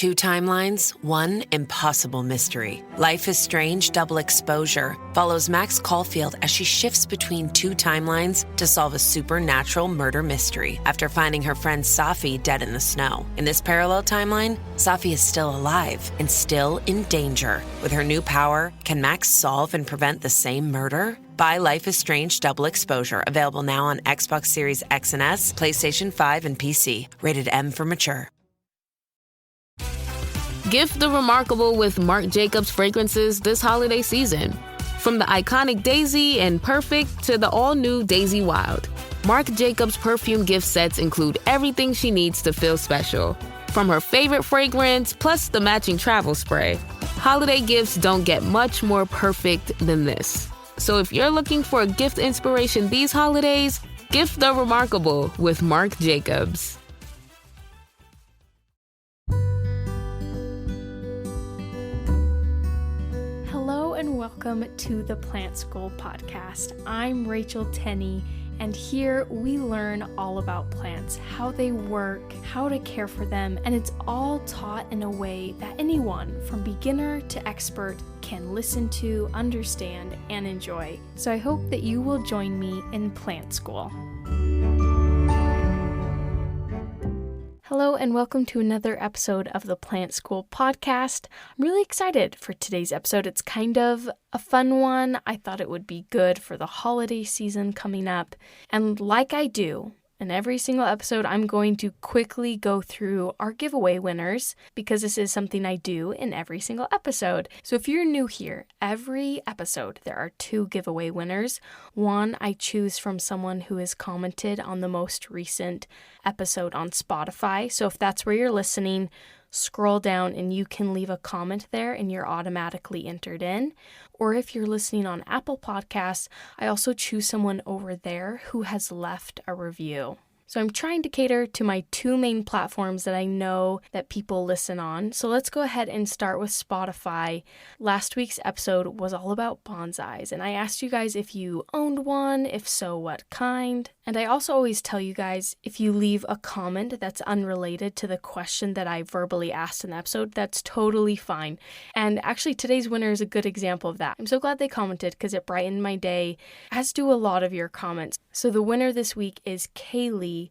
Two timelines, one impossible mystery. Life is Strange Double Exposure follows Max Caulfield as she shifts between two timelines to solve a supernatural murder mystery after finding her friend Safi dead in the snow. In this parallel timeline, Safi is still alive and still in danger. With her new power, can Max solve and prevent the same murder? Buy Life is Strange Double Exposure, available now on Xbox Series X and S, PlayStation 5, and PC. Rated M for mature. Gift the remarkable with Marc Jacobs fragrances this holiday season. From the iconic Daisy and Perfect to the all-new Daisy Wild, Marc Jacobs perfume gift sets include everything she needs to feel special. From her favorite fragrance, plus the matching travel spray, holiday gifts don't get much more perfect than this. So if you're looking for a gift inspiration these holidays, gift the remarkable with Marc Jacobs. Hello and welcome to the Plant School podcast. I'm Rachel Tenney, and here we learn all about plants, how they work, how to care for them, and it's all taught in a way that anyone from beginner to expert can listen to, understand, and enjoy. So I hope that you will join me in Plant School. Hello and welcome to another episode of the Plant School podcast. I'm really excited for today's episode. It's kind of a fun one. I thought it would be good for the holiday season coming up. And like I do in every single episode, I'm going to quickly go through our giveaway winners because this is something I do in every single episode. So if you're new here, every episode there are two giveaway winners. One I choose from someone who has commented on the most recent episode on Spotify. So if that's where you're listening, scroll down and you can leave a comment there and you're automatically entered in. Or if you're listening on Apple Podcasts, I also choose someone over there who has left a review. So I'm trying to cater to my two main platforms that I know that people listen on. So let's go ahead and start with Spotify. Last week's episode was all about bonsais, and I asked you guys if you owned one, if so, what kind. And I also always tell you guys, if you leave a comment that's unrelated to the question that I verbally asked in the episode, that's totally fine. And actually today's winner is a good example of that. I'm so glad they commented because it brightened my day, as do a lot of your comments. So the winner this week is Kaylee.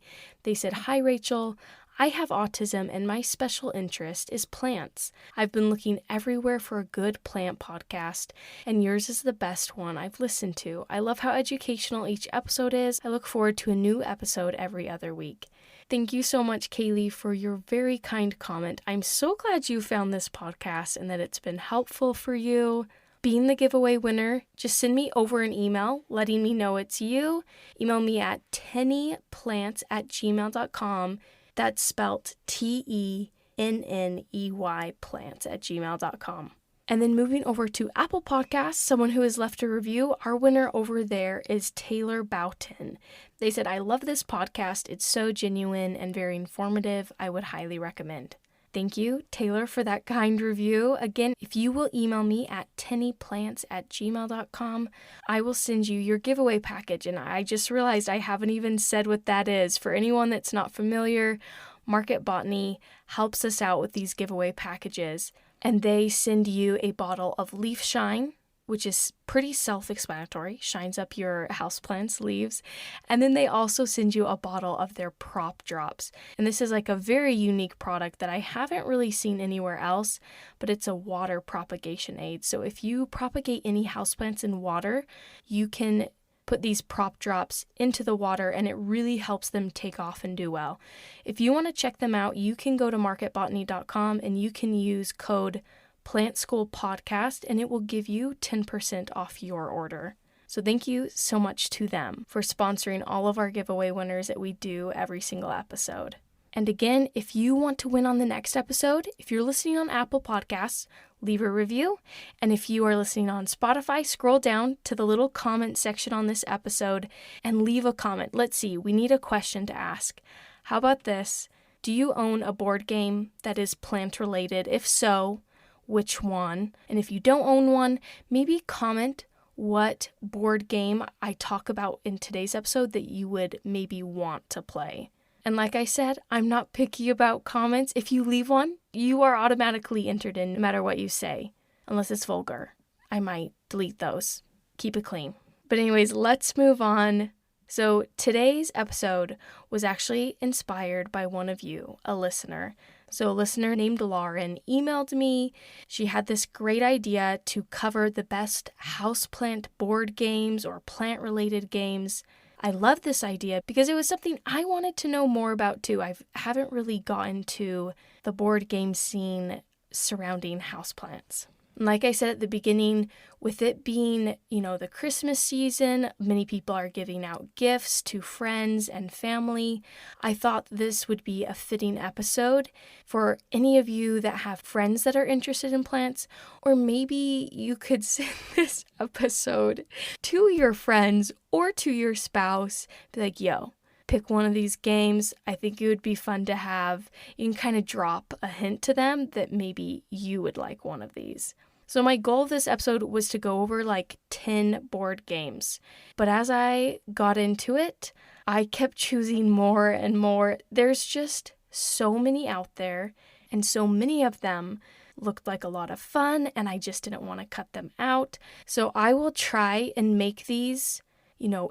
They said, "Hi Rachel, I have autism and my special interest is plants. I've been looking everywhere for a good plant podcast, and yours is the best one I've listened to. I love how educational each episode is. I look forward to a new episode every other week." Thank you so much, Kaylee, for your very kind comment. I'm so glad you found this podcast and that it's been helpful for you. Being the giveaway winner, just send me over an email letting me know it's you. Email me at tennyplants@gmail.com. That's spelt Tenney plants@gmail.com. And then moving over to Apple Podcasts, someone who has left a review, our winner over there is Taylor Boughton. They said, "I love this podcast. It's so genuine and very informative. I would highly recommend." Thank you, Taylor, for that kind review. Again, if you will email me at tennyplants@gmail.com, I will send you your giveaway package. And I just realized I haven't even said what that is. For anyone that's not familiar, Market Botany helps us out with these giveaway packages. And they send you a bottle of leaf shine, which is pretty self-explanatory, shines up your houseplant's leaves. And then they also send you a bottle of their prop drops. And this is like a very unique product that I haven't really seen anywhere else, but it's a water propagation aid. So if you propagate any houseplants in water, you can put these prop drops into the water and it really helps them take off and do well. If you want to check them out, you can go to marketbotany.com and you can use code Plant School Podcast, and it will give you 10% off your order. So thank you so much to them for sponsoring all of our giveaway winners that we do every single episode. And again, if you want to win on the next episode, if you're listening on Apple Podcasts, leave a review. And if you are listening on Spotify, scroll down to the little comment section on this episode and leave a comment. Let's see, we need a question to ask. How about this? Do you own a board game that is plant related? If so, which one? And if you don't own one, maybe comment what board game I talk about in today's episode that you would maybe want to play. And like I said, I'm not picky about comments. If you leave one, you are automatically entered in no matter what you say, unless it's vulgar. I might delete those. Keep it clean. But anyways, let's move on. So today's episode was actually inspired by one of you, a listener. So a listener named Lauren emailed me. She had this great idea to cover the best houseplant board games or plant-related games. I love this idea because it was something I wanted to know more about too. I haven't really gotten to the board game scene surrounding houseplants. Like I said at the beginning, with it being, the Christmas season, many people are giving out gifts to friends and family. I thought this would be a fitting episode for any of you that have friends that are interested in plants, or maybe you could send this episode to your friends or to your spouse. Be like, yo, pick one of these games. I think it would be fun to have. You can kind of drop a hint to them that maybe you would like one of these. So my goal of this episode was to go over 10 board games. But as I got into it, I kept choosing more and more. There's just so many out there, and so many of them looked like a lot of fun, and I just didn't want to cut them out. So I will try and make these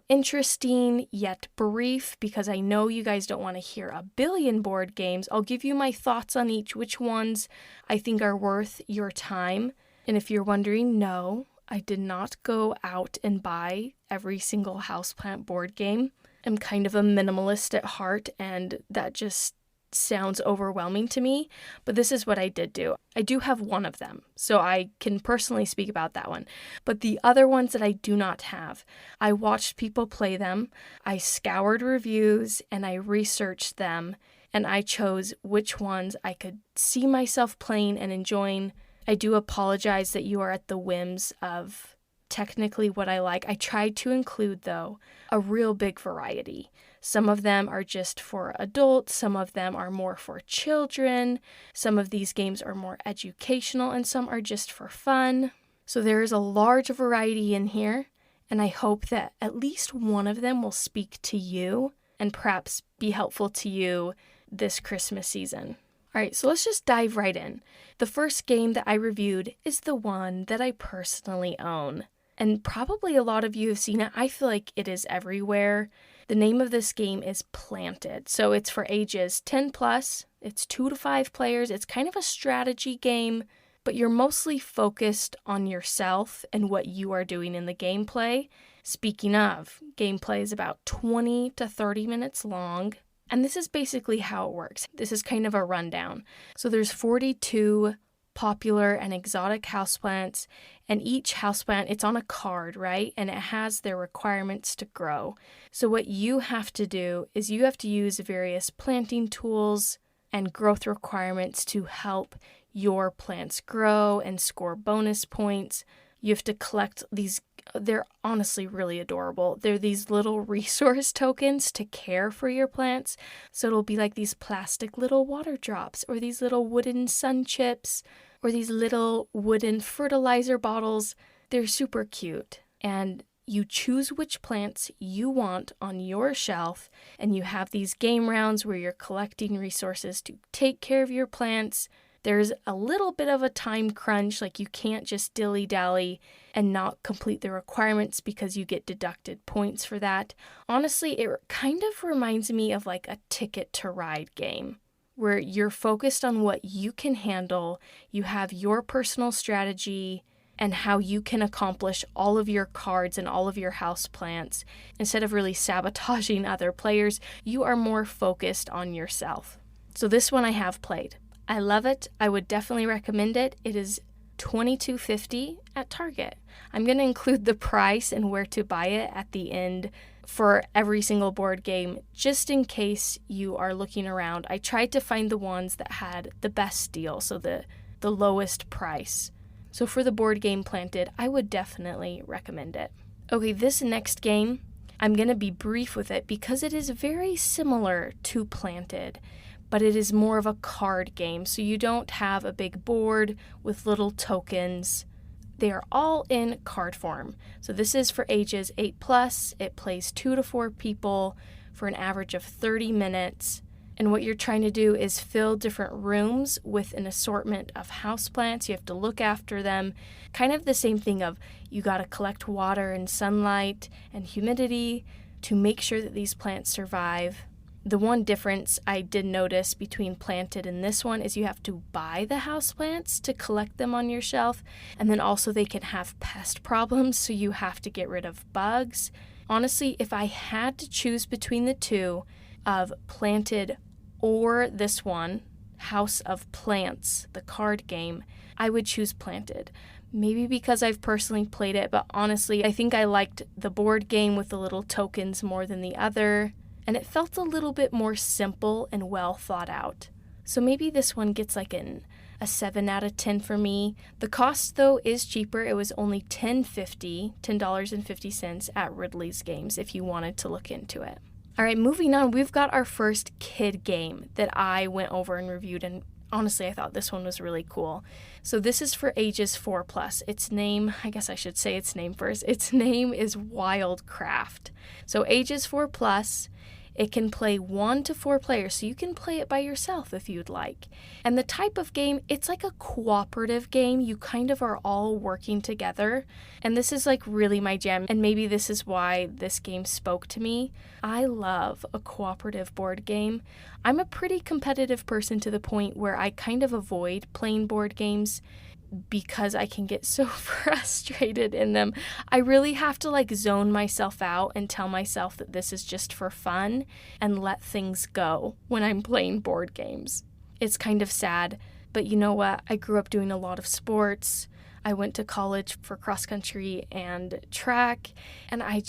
interesting yet brief, because I know you guys don't want to hear a billion board games. I'll give you my thoughts on each, which ones I think are worth your time. And if you're wondering, no, I did not go out and buy every single houseplant board game. I'm kind of a minimalist at heart, and that just sounds overwhelming to me, but this is what I did do. I do have one of them, so I can personally speak about that one. But the other ones that I do not have, I watched people play them, I scoured reviews, and I researched them, and I chose which ones I could see myself playing and enjoying. I do apologize that you are at the whims of technically what I like. I tried to include, though, a real big variety. Some of them are just for adults, some of them are more for children, some of these games are more educational, and some are just for fun. So there is a large variety in here, and I hope that at least one of them will speak to you and perhaps be helpful to you this Christmas season. All right, so let's just dive right in. The first game that I reviewed is the one that I personally own. And probably a lot of you have seen it. I feel like it is everywhere. The name of this game is Planted. So it's for ages 10 plus. It's 2 to 5 players. It's kind of a strategy game, but you're mostly focused on yourself and what you are doing in the gameplay. Speaking of, gameplay is about 20 to 30 minutes long. And this is basically how it works. This is kind of a rundown. So there's 42 popular and exotic houseplants, and each houseplant, it's on a card, right? And it has their requirements to grow. So what you have to do is you have to use various planting tools and growth requirements to help your plants grow and score bonus points. You have to collect these. They're honestly really adorable. They're these little resource tokens to care for your plants. So it'll be like these plastic little water drops, or these little wooden sun chips, or these little wooden fertilizer bottles. They're super cute. And you choose which plants you want on your shelf, and you have these game rounds where you're collecting resources to take care of your plants. There's a little bit of a time crunch, like you can't just dilly-dally and not complete the requirements because you get deducted points for that. Honestly, it kind of reminds me of like a Ticket to Ride game, where you're focused on what you can handle, you have your personal strategy, and how you can accomplish all of your cards and all of your house plants. Instead of really sabotaging other players, you are more focused on yourself. So this one I have played. I love it. I would definitely recommend it. It is $22.50 at Target. I'm going to include the price and where to buy it at the end for every single board game, just in case you are looking around. I tried to find the ones that had the best deal, so the lowest price. So for the board game Planted, I would definitely recommend it. Okay, this next game, I'm going to be brief with it because it is very similar to Planted, but it is more of a card game, so you don't have a big board with little tokens. They are all in card form. So this is for ages 8+. It plays 2 to 4 people for an average of 30 minutes. And what you're trying to do is fill different rooms with an assortment of houseplants. You have to look after them. Kind of the same thing of you got to collect water and sunlight and humidity to make sure that these plants survive. The one difference I did notice between Planted and this one is you have to buy the houseplants to collect them on your shelf. And then also they can have pest problems, so you have to get rid of bugs. Honestly, if I had to choose between the two of Planted or this one, House of Plants, the card game, I would choose Planted. Maybe because I've personally played it, but honestly, I think I liked the board game with the little tokens more than the other, and it felt a little bit more simple and well thought out. So maybe this one gets like a 7 out of 10 for me. The cost, though, is cheaper. It was only $10.50 at Ridley's Games if you wanted to look into it. All right, moving on, we've got our first kid game that I went over and reviewed, and honestly, I thought this one was really cool. So this is for ages 4+. Its name, I guess I should say its name first. Its name is Wildcraft. So ages 4+. It can play 1 to 4 players, so you can play it by yourself if you'd like. And the type of game, it's like a cooperative game. You kind of are all working together. And this is like really my jam. And maybe this is why this game spoke to me. I love a cooperative board game. I'm a pretty competitive person to the point where I kind of avoid playing board games because I can get so frustrated in them. I really have to like zone myself out and tell myself that this is just for fun and let things go when I'm playing board games. It's kind of sad, but you know what? I grew up doing a lot of sports. I went to college for cross country and track, and I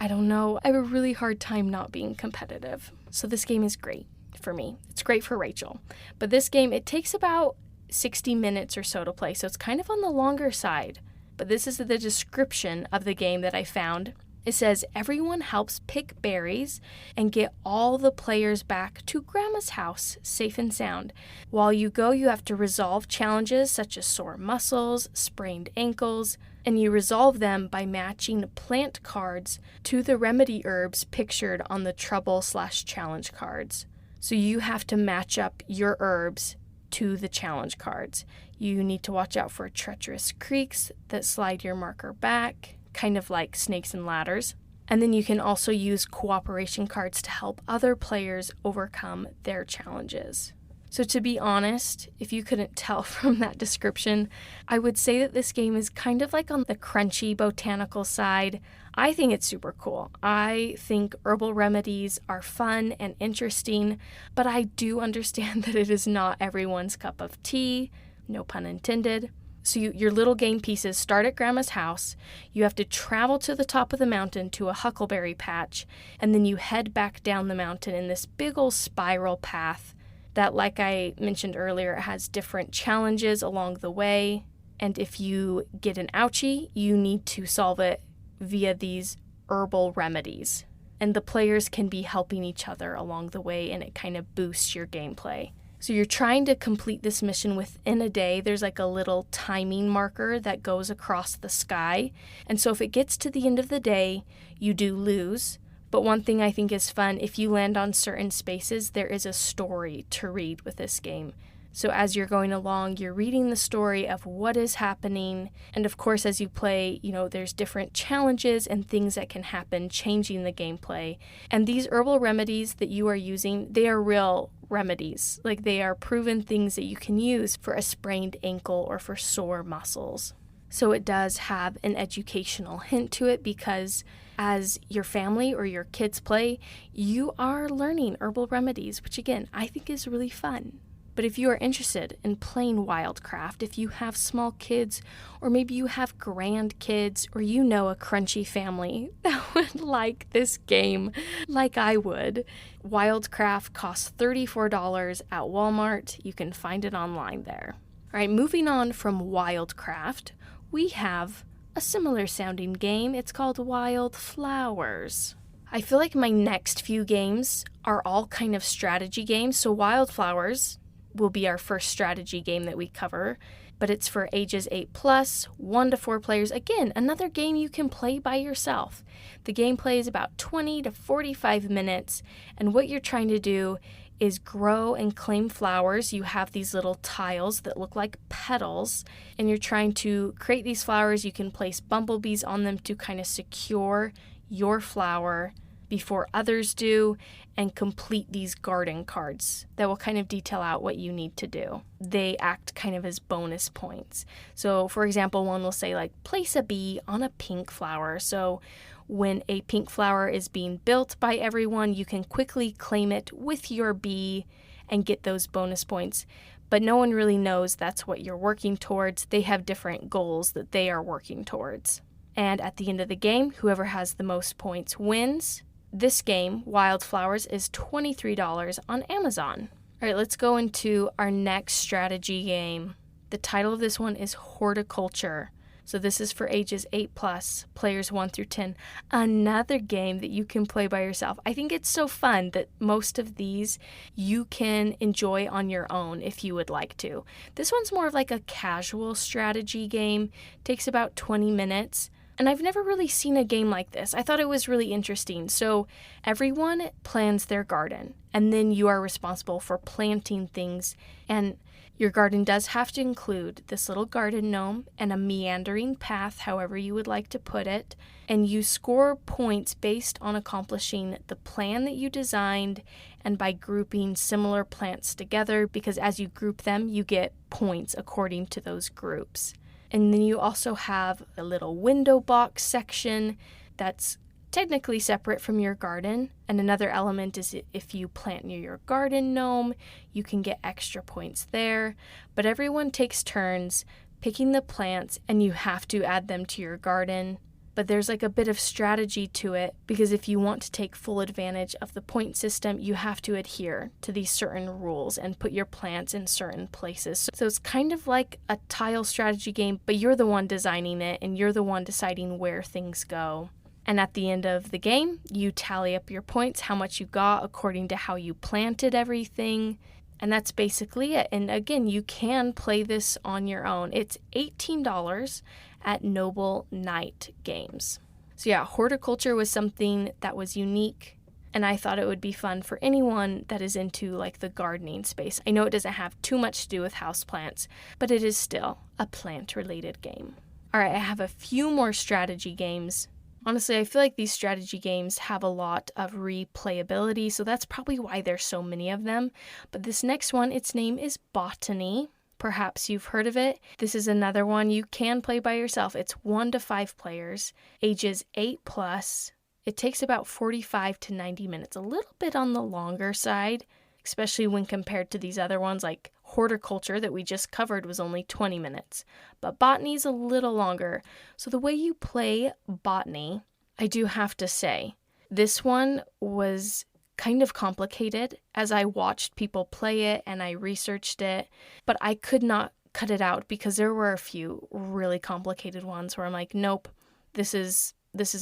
don't know. I have a really hard time not being competitive. So this game is great for me. It's great for Rachel. But this game, it takes about 60 minutes or so to play, so it's kind of on the longer side. But this is the description of the game that I found. It says, everyone helps pick berries and get all the players back to Grandma's house, safe and sound. While you go, you have to resolve challenges such as sore muscles, sprained ankles, and you resolve them by matching plant cards to the remedy herbs pictured on the trouble/challenge cards. So you have to match up your herbs to the challenge cards. You need to watch out for treacherous creeks that slide your marker back, kind of like snakes and ladders. And then you can also use cooperation cards to help other players overcome their challenges. So to be honest, if you couldn't tell from that description, I would say that this game is kind of like on the crunchy botanical side. I think it's super cool. I think herbal remedies are fun and interesting, but I do understand that it is not everyone's cup of tea, no pun intended. So your little game pieces start at Grandma's house. You have to travel to the top of the mountain to a huckleberry patch, and then you head back down the mountain in this big old spiral path that, like I mentioned earlier, has different challenges along the way. And if you get an ouchie, you need to solve it via these herbal remedies. And the players can be helping each other along the way, and it kind of boosts your gameplay. So you're trying to complete this mission within a day. There's like a little timing marker that goes across the sky. And so if it gets to the end of the day, you do lose. But one thing I think is fun, if you land on certain spaces, there is a story to read with this game. So as you're going along, you're reading the story of what is happening. And of course, as you play, there's different challenges and things that can happen, changing the gameplay. And these herbal remedies that you are using, they are real remedies. Like, they are proven things that you can use for a sprained ankle or for sore muscles. So it does have an educational hint to it, because as your family or your kids play, you are learning herbal remedies, which again, I think is really fun. But if you are interested in playing Wildcraft, if you have small kids, or maybe you have grandkids, or you know a crunchy family that would like this game like I would, Wildcraft costs $34 at Walmart. You can find it online there. All right, moving on from Wildcraft, we have a similar sounding game. It's called Wildflowers. I feel like my next few games are all kind of strategy games. So Wildflowers, will be our first strategy game that we cover, but it's for ages 8+, 1 to 4 players. Again, another game you can play by yourself. The gameplay is about 20 to 45 minutes, and what you're trying to do is grow and claim flowers. You have these little tiles that look like petals, and you're trying to create these flowers. You can place bumblebees on them to kind of secure your flower before others do, and complete these garden cards that will kind of detail out what you need to do. They act kind of as bonus points. So for example, one will say like, place a bee on a pink flower. So when a pink flower is being built by everyone, you can quickly claim it with your bee and get those bonus points. But no one really knows that's what you're working towards. They have different goals that they are working towards. And at the end of the game, whoever has the most points wins. This game, Wildflowers, is $23 on Amazon. All right, let's go into our next strategy game. The title of this one is Horticulture. So this is for ages 8+, players 1 through 10. Another game that you can play by yourself. I think it's so fun that most of these you can enjoy on your own if you would like to. This one's more of like a casual strategy game. Takes about 20 minutes. And I've never really seen a game like this. I thought it was really interesting. So everyone plans their garden, and then you are responsible for planting things. And your garden does have to include this little garden gnome and a meandering path, however you would like to put it. And you score points based on accomplishing the plan that you designed and by grouping similar plants together, because as you group them, you get points according to those groups. And then you also have a little window box section that's technically separate from your garden. And another element is if you plant near your garden gnome, you can get extra points there. But everyone takes turns picking the plants, and you have to add them to your garden. But there's like a bit of strategy to it, because if you want to take full advantage of the point system, you have to adhere to these certain rules and put your plants in certain places. So it's kind of like a tile strategy game, but you're the one designing it and you're the one deciding where things go. And at the end of the game, you tally up your points, how much you got according to how you planted everything. And that's basically it. And again, you can play this on your own. It's $18 at Noble Knight Games. So yeah, Horticulture was something that was unique, and I thought it would be fun for anyone that is into like the gardening space. I know it doesn't have too much to do with houseplants, but it is still a plant-related game. All right, I have a few more strategy games. Honestly, I feel like these strategy games have a lot of replayability, so that's probably why there's so many of them. But this next one, its name is Botany. Perhaps you've heard of it. This is another one you can play by yourself. It's 1 to 5 players, ages 8+. It takes about 45 to 90 minutes, a little bit on the longer side, especially when compared to these other ones like Horticulture that we just covered was only 20 minutes. But Botany's a little longer. So the way you play Botany, I do have to say, this one was kind of complicated as I watched people play it and I researched it, but I could not cut it out because there were a few really complicated ones where I'm like, nope, this is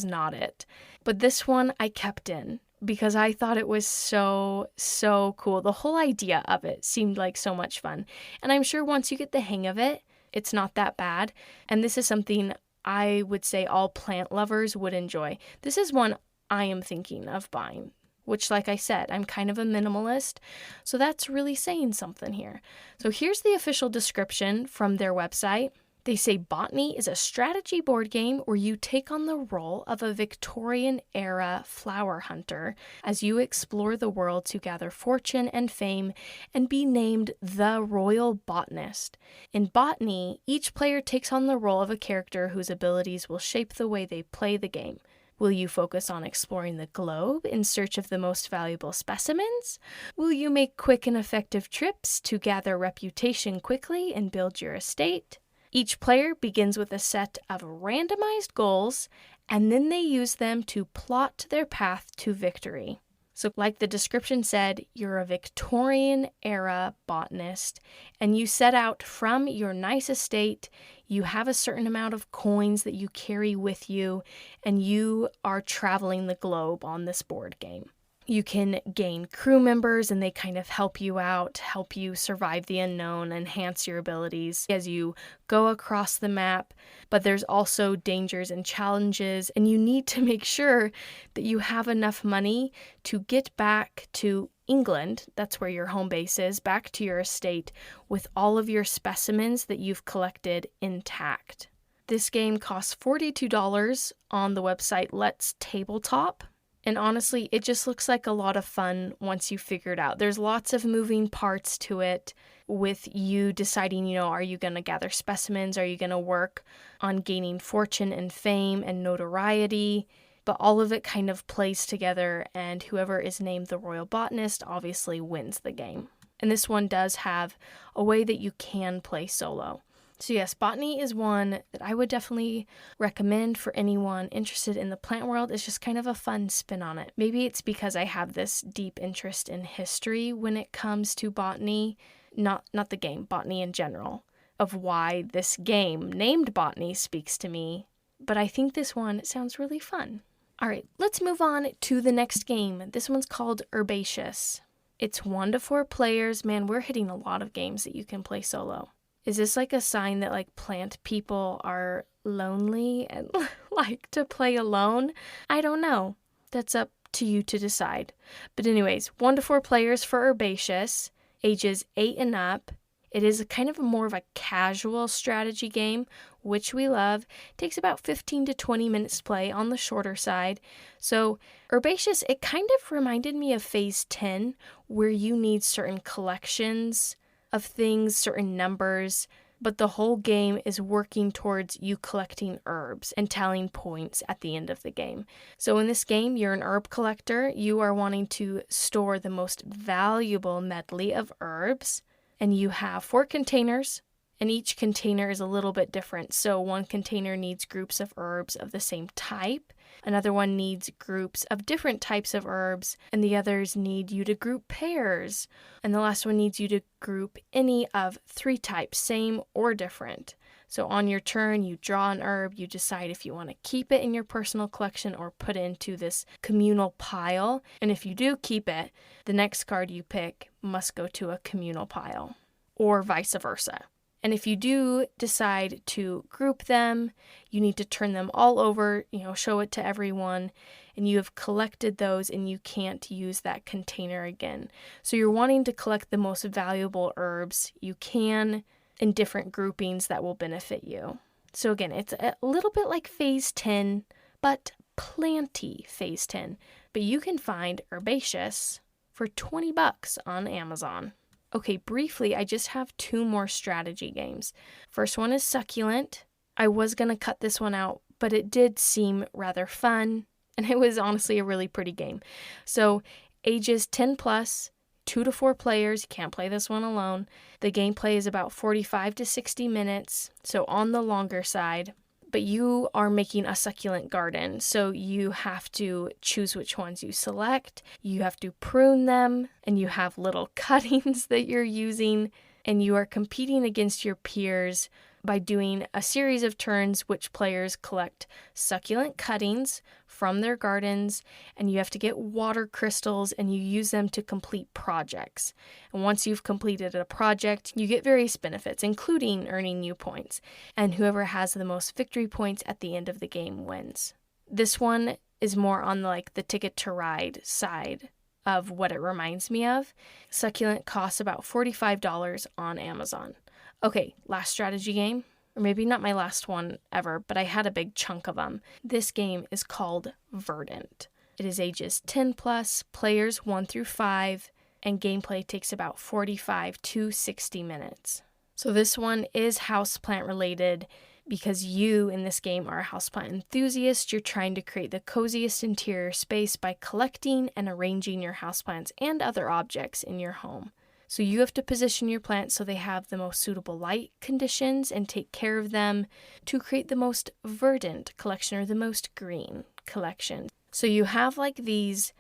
not it. But this one I kept in because I thought it was so cool. The whole idea of it seemed like so much fun. And I'm sure once you get the hang of it, it's not that bad. And this is something I would say all plant lovers would enjoy. This is one I am thinking of buying, which, like I said, I'm kind of a minimalist, so that's really saying something here. So here's the official description from their website. They say Botany is a strategy board game where you take on the role of a Victorian-era flower hunter as you explore the world to gather fortune and fame and be named the Royal Botanist. In Botany, each player takes on the role of a character whose abilities will shape the way they play the game. Will you focus on exploring the globe in search of the most valuable specimens? Will you make quick and effective trips to gather reputation quickly and build your estate? Each player begins with a set of randomized goals, and then they use them to plot their path to victory. So like the description said, you're a Victorian-era botanist, and you set out from your nice estate. You have a certain amount of coins that you carry with you, and you are traveling the globe on this board game. You can gain crew members and they kind of help you out, help you survive the unknown, enhance your abilities as you go across the map. But there's also dangers and challenges, and you need to make sure that you have enough money to get back to England, that's where your home base is, back to your estate with all of your specimens that you've collected intact. This game costs $42 on the website Let's Tabletop. And honestly, it just looks like a lot of fun once you figure it out. There's lots of moving parts to it with you deciding, are you going to gather specimens? Are you going to work on gaining fortune and fame and notoriety? But all of it kind of plays together, and whoever is named the Royal Botanist obviously wins the game. And this one does have a way that you can play solo. So yes, botany is one that I would definitely recommend for anyone interested in the plant world. It's just kind of a fun spin on it. Maybe it's because I have this deep interest in history when it comes to botany, not the game, botany in general, of why this game named Botany speaks to me. But I think this one sounds really fun. All right, let's move on to the next game. This one's called Herbaceous. It's 1 to 4 players. Man, we're hitting a lot of games that you can play solo. Is this like a sign that like plant people are lonely and like to play alone? I don't know. That's up to you to decide. But anyways, 1 to 4 players for Herbaceous, ages 8 and up. It is kind of more of a casual strategy game, which we love. It takes about 15 to 20 minutes to play on the shorter side. So Herbaceous, it kind of reminded me of Phase 10, where you need certain collections of things, certain numbers, but the whole game is working towards you collecting herbs and tallying points at the end of the game. So in this game, you're an herb collector. You are wanting to store the most valuable medley of herbs, and you have 4 containers, and each container is a little bit different. So one container needs groups of herbs of the same type, another one needs groups of different types of herbs, and the others need you to group pairs, and the last one needs you to group any of 3 types, same or different. So on your turn, you draw an herb, you decide if you want to keep it in your personal collection or put it into this communal pile, and if you do keep it, the next card you pick must go to a communal pile, or vice versa. And if you do decide to group them, you need to turn them all over, show it to everyone, and you have collected those and you can't use that container again. So you're wanting to collect the most valuable herbs you can in different groupings that will benefit you. So again, it's a little bit like Phase 10, but Planty Phase 10. But you can find Herbaceous for $20 on Amazon. Okay, briefly, I just have 2 more strategy games. First one is Succulent. I was going to cut this one out, but it did seem rather fun, and it was honestly a really pretty game. So, ages 10 plus, 2 to 4 players. You can't play this one alone. The gameplay is about 45 to 60 minutes, so on the longer side. But you are making a succulent garden, so you have to choose which ones you select, you have to prune them, and you have little cuttings that you're using, and you are competing against your peers by doing a series of turns which players collect succulent cuttings from their gardens, and you have to get water crystals and you use them to complete projects. And once you've completed a project, you get various benefits, including earning new points. And whoever has the most victory points at the end of the game wins. This one is more on the Ticket to Ride side of what it reminds me of. Succulent costs about $45 on Amazon. Okay, last strategy game, or maybe not my last one ever, but I had a big chunk of them. This game is called Verdant. It is ages 10 plus, players 1 through 5, and gameplay takes about 45 to 60 minutes. So this one is houseplant related because you in this game are a houseplant enthusiast. You're trying to create the coziest interior space by collecting and arranging your houseplants and other objects in your home. So you have to position your plants so they have the most suitable light conditions and take care of them to create the most verdant collection or the most green collection. So you have these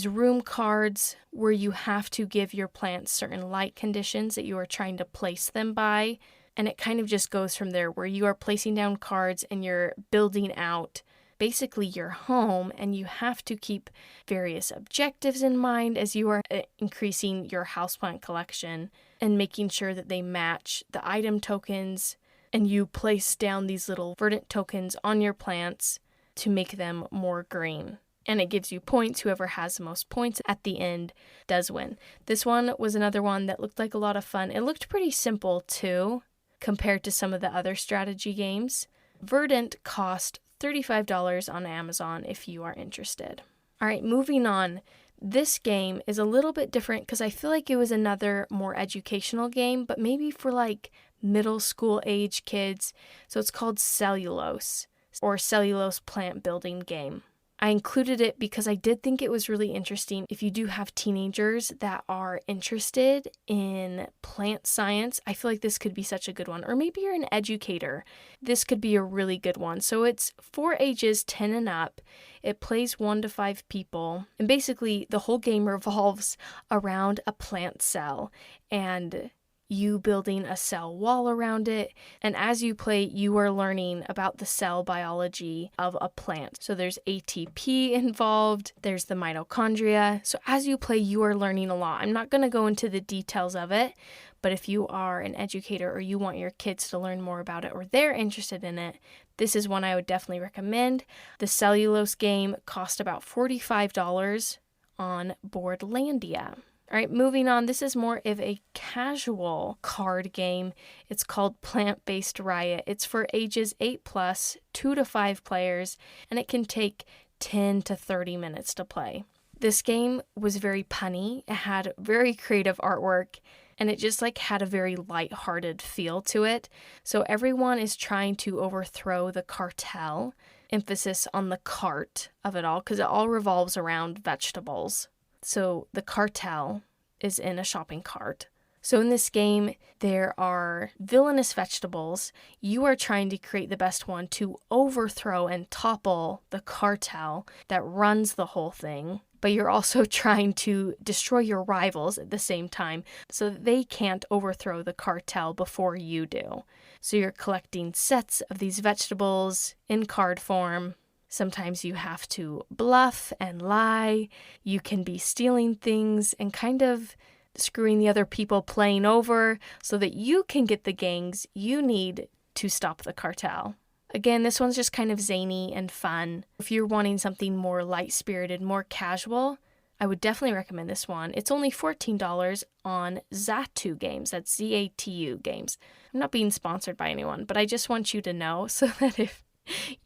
room cards where you have to give your plants certain light conditions that you are trying to place them by. And it kind of just goes from there where you are placing down cards and you're building out basically your home, and you have to keep various objectives in mind as you are increasing your houseplant collection and making sure that they match the item tokens, and you place down these little verdant tokens on your plants to make them more green. And it gives you points. Whoever has the most points at the end does win. This one was another one that looked like a lot of fun. It looked pretty simple too, compared to some of the other strategy games. Verdant cost $35 on Amazon if you are interested. All right, moving on. This game is a little bit different because I feel like it was another more educational game, but maybe for like middle school age kids. So it's called Cellulose, or Cellulose Plant Building Game. I included it because I did think it was really interesting. If you do have teenagers that are interested in plant science, I feel like this could be such a good one. Or maybe you're an educator. This could be a really good one. So it's for ages 10 and up. It plays 1 to 5 people. And basically, the whole game revolves around a plant cell and you building a cell wall around it. And as you play, you are learning about the cell biology of a plant. So there's ATP involved, there's the mitochondria. So as you play, you are learning a lot. I'm not going to go into the details of it, but if you are an educator or you want your kids to learn more about it or they're interested in it, this is one I would definitely recommend. The Cellulose game cost about $45 on Boardlandia. All right, moving on. This is more of a casual card game. It's called Plant-Based Riot. It's for ages 8+, 2 to 5 players, and it can take 10 to 30 minutes to play. This game was very punny. It had very creative artwork, and it just had a very lighthearted feel to it. So everyone is trying to overthrow the cartel. Emphasis on the cart of it all, because it all revolves around vegetables. So the cartel is in a shopping cart. So in this game, there are villainous vegetables. You are trying to create the best one to overthrow and topple the cartel that runs the whole thing. But you're also trying to destroy your rivals at the same time so that they can't overthrow the cartel before you do. So you're collecting sets of these vegetables in card form. Sometimes you have to bluff and lie. You can be stealing things and kind of screwing the other people playing over so that you can get the gangs you need to stop the cartel. Again, this one's just kind of zany and fun. If you're wanting something more light-spirited, more casual, I would definitely recommend this one. It's only $14 on Zatu Games. That's Z-A-T-U Games. I'm not being sponsored by anyone, but I just want you to know so that if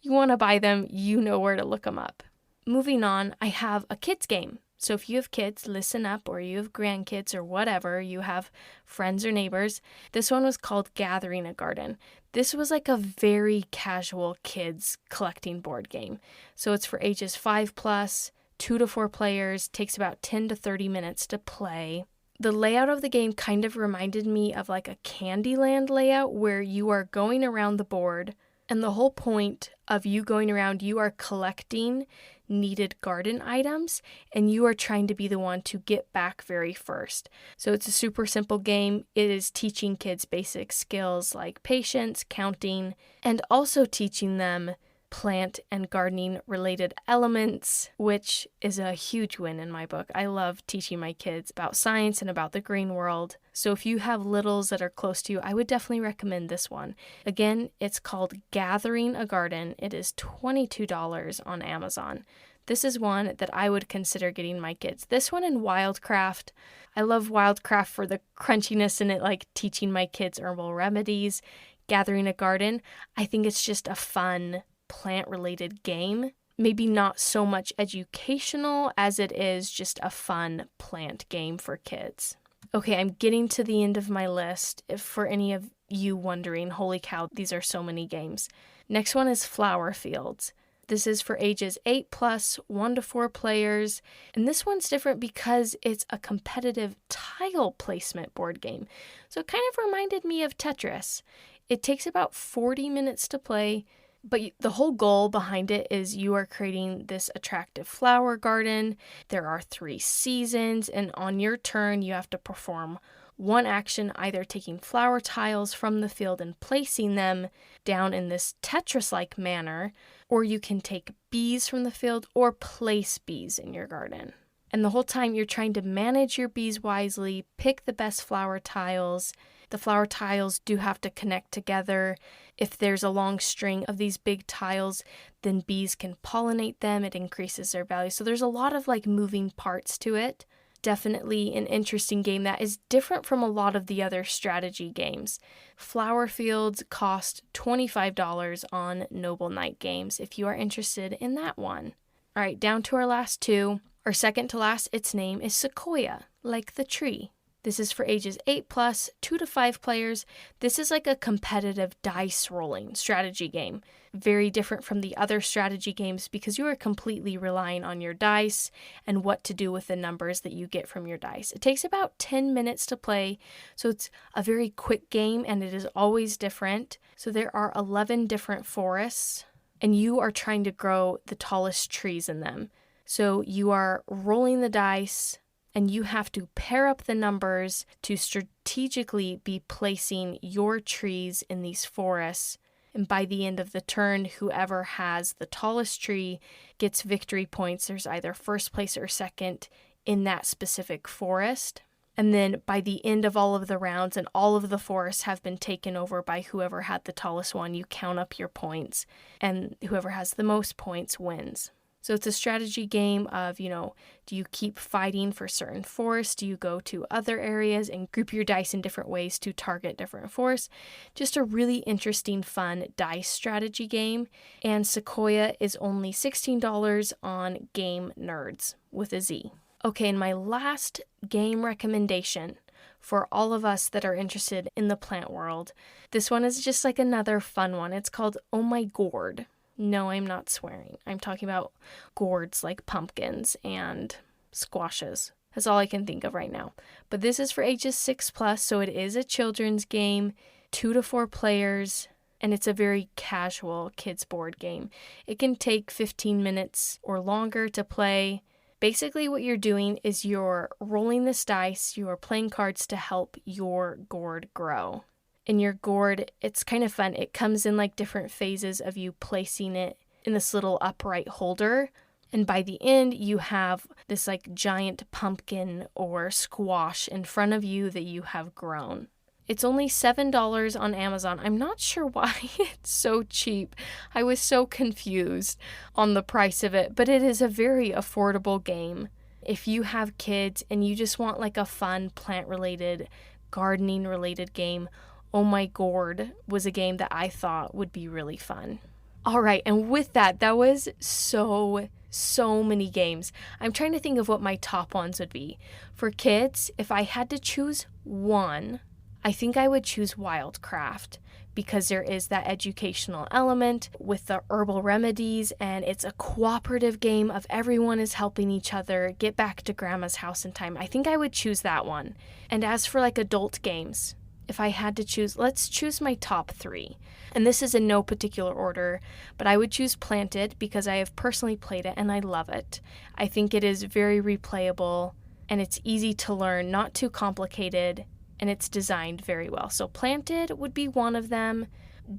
you want to buy them, you know where to look them up. Moving on, I have a kids game. So if you have kids, listen up, or you have grandkids or whatever, you have friends or neighbors. This one was called Gathering a Garden. This was like a very casual kids collecting board game. So it's for ages 5+, 2 to 4 players, takes about 10 to 30 minutes to play. The layout of the game kind of reminded me of like a Candyland layout where you are going around the board. And the whole point of you going around, you are collecting needed garden items, and you are trying to be the one to get back very first. So it's a super simple game. It is teaching kids basic skills like patience, counting, and also teaching them plant and gardening related elements, which is a huge win in my book. I love teaching my kids about science and about the green world. So if you have littles that are close to you, I would definitely recommend this one. Again, it's called Gathering a Garden. It is $22 on Amazon. This is one that I would consider getting my kids. This one and Wildcraft. I love Wildcraft for the crunchiness in it, like teaching my kids herbal remedies. Gathering a Garden, I think it's just a fun plant-related game. Maybe not so much educational as it is just a fun plant game for kids. Okay, I'm getting to the end of my list. If for any of you wondering, holy cow, these are so many games. Next one is Flower Fields. This is for ages 8+, 1 to 4 players. And this one's different because it's a competitive tile placement board game. So it kind of reminded me of Tetris. It takes about 40 minutes to play. But the whole goal behind it is you are creating this attractive flower garden. There are 3 seasons, and on your turn, you have to perform one action, either taking flower tiles from the field and placing them down in this Tetris-like manner, or you can take bees from the field or place bees in your garden. And the whole time you're trying to manage your bees wisely, pick the best flower tiles. The flower tiles do have to connect together. If there's a long string of these big tiles, then bees can pollinate them. It increases their value. So there's a lot of moving parts to it. Definitely an interesting game that is different from a lot of the other strategy games. Flower fields cost $25 on Noble Knight Games if you are interested in that one. All right, down to our last two. Our second to last, its name is Sequoia, like the tree. This is for ages 8+, 2 to 5 players. This is like a competitive dice rolling strategy game. Very different from the other strategy games because you are completely relying on your dice and what to do with the numbers that you get from your dice. It takes about 10 minutes to play, so it's a very quick game and it is always different. So there are 11 different forests and you are trying to grow the tallest trees in them. So you are rolling the dice and you have to pair up the numbers to strategically be placing your trees in these forests. And by the end of the turn, whoever has the tallest tree gets victory points. There's either first place or second in that specific forest. And then by the end of all of the rounds and all of the forests have been taken over by whoever had the tallest one, you count up your points and whoever has the most points wins. So it's a strategy game of, do you keep fighting for certain forests? Do you go to other areas and group your dice in different ways to target different forests? Just a really interesting, fun dice strategy game. And Sequoia is only $16 on Game Nerds with a Z. Okay, and my last game recommendation for all of us that are interested in the plant world. This one is just like another fun one. It's called Oh My Gourd. No, I'm not swearing. I'm talking about gourds like pumpkins and squashes. That's all I can think of right now. But this is for ages 6+, so it is a children's game, 2 to 4 players, and it's a very casual kids board game. It can take 15 minutes or longer to play. Basically what you're doing is you're rolling this dice, you're playing cards to help your gourd grow. In your gourd, it's kind of fun. It comes in different phases of you placing it in this little upright holder. And by the end, you have this giant pumpkin or squash in front of you that you have grown. It's only $7 on Amazon. I'm not sure why it's so cheap. I was so confused on the price of it, but it is a very affordable game. If you have kids and you just want a fun plant-related, gardening-related game, Oh My Gourd was a game that I thought would be really fun. All right, and with that was so many games. I'm trying to think of what my top ones would be. For kids, if I had to choose one, I think I would choose Wildcraft because there is that educational element with the herbal remedies and it's a cooperative game of everyone is helping each other get back to grandma's house in time. I think I would choose that one. And as for adult games, if I had to choose, let's choose my top 3. And this is in no particular order, but I would choose Planted because I have personally played it and I love it. I think it is very replayable and it's easy to learn, not too complicated, and it's designed very well. So Planted would be one of them.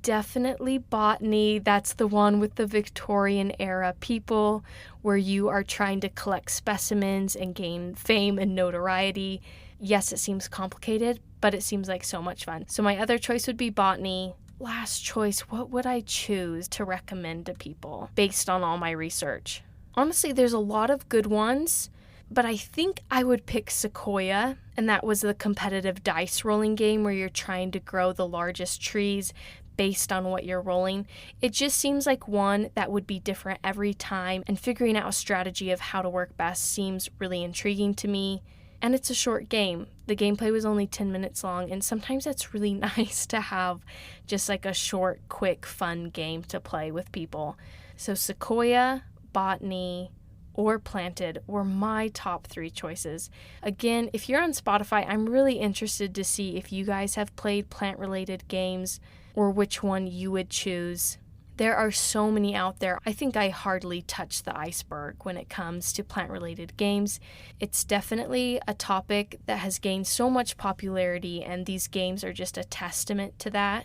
Definitely Botany. That's the one with the Victorian era people where you are trying to collect specimens and gain fame and notoriety. Yes, it seems complicated, but it seems like so much fun. So my other choice would be Botany. Last choice, what would I choose to recommend to people based on all my research? Honestly, there's a lot of good ones, but I think I would pick Sequoia, and that was the competitive dice rolling game where you're trying to grow the largest trees based on what you're rolling. It just seems like one that would be different every time, and figuring out a strategy of how to work best seems really intriguing to me. And it's a short game. The gameplay was only 10 minutes long, and sometimes it's really nice to have just a short, quick, fun game to play with people. So Sequoia, Botany, or Planted were my top 3 choices. Again, if you're on Spotify, I'm really interested to see if you guys have played plant-related games or which one you would choose. There are so many out there. I think I hardly touched the iceberg when it comes to plant-related games. It's definitely a topic that has gained so much popularity, and these games are just a testament to that.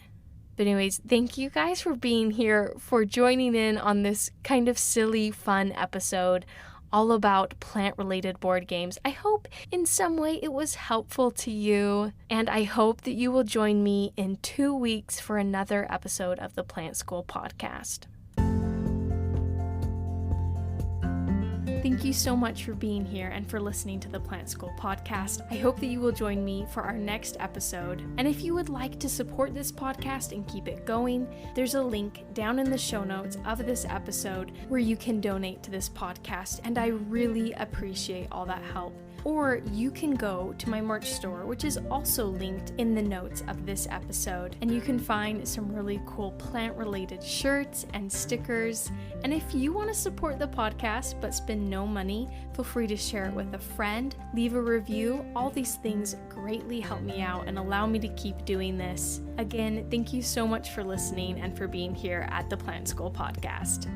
But anyways, thank you guys for being here, for joining in on this kind of silly, fun episode all about plant-related board games. I hope in some way it was helpful to you, and I hope that you will join me in 2 weeks for another episode of the Plant School podcast. Thank you so much for being here and for listening to the Plant School podcast. I hope that you will join me for our next episode. And if you would like to support this podcast and keep it going, there's a link down in the show notes of this episode where you can donate to this podcast, and I really appreciate all that help. Or you can go to my merch store, which is also linked in the notes of this episode, and you can find some really cool plant-related shirts and stickers. And if you want to support the podcast but spend no money, feel free to share it with a friend, leave a review. All these things greatly help me out and allow me to keep doing this. Again, thank you so much for listening and for being here at the Plant School podcast.